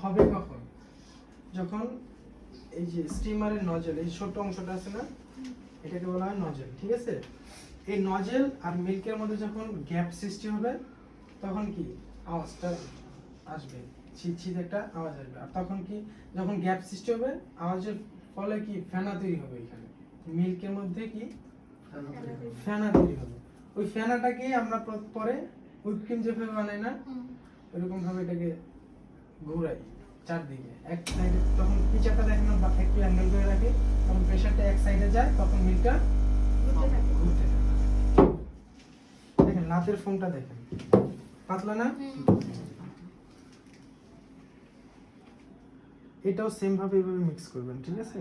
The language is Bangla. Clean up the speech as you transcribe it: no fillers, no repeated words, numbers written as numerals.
হবে কখন, যখন এই যে স্টিমারের নজল, এই ছোট অংশটা আছে না, এটাকে বলা হয় নজল, ঠিক আছে? এই নজল আর মিল্কের মধ্যে যখন গ্যাপ সৃষ্টি হবে তখন কি আওয়াজটা আসবে, ছিট একটা আওয়াজ আসবে। আর তখন কি, যখন গ্যাপ সৃষ্টি হবে আওয়াজের ফলে কি ফেনা তৈরি হবে, এখানে মিল্কের মধ্যে কি ফেনা তৈরি হবে। ওই ফেনাটাকে আমরা পরে হুইপ ক্রিম যেভাবে বানাই না, ওইরকম ভাবে এটাকে ঘুরাই চারদিকে, এক সাইডে তখন পিচারটা দেখেন না একটু অ্যাঙ্গেল করে রাখি, তখন প্রেসারটা এক সাইডে যায়, তখন মিল্কটা ঘুরতে থাকে। দেখেন লাতের ফোমটা দেখেন পাতলা না, এটাও সেম ভাবে এভাবে মিক্স করবেন, ঠিক আছে?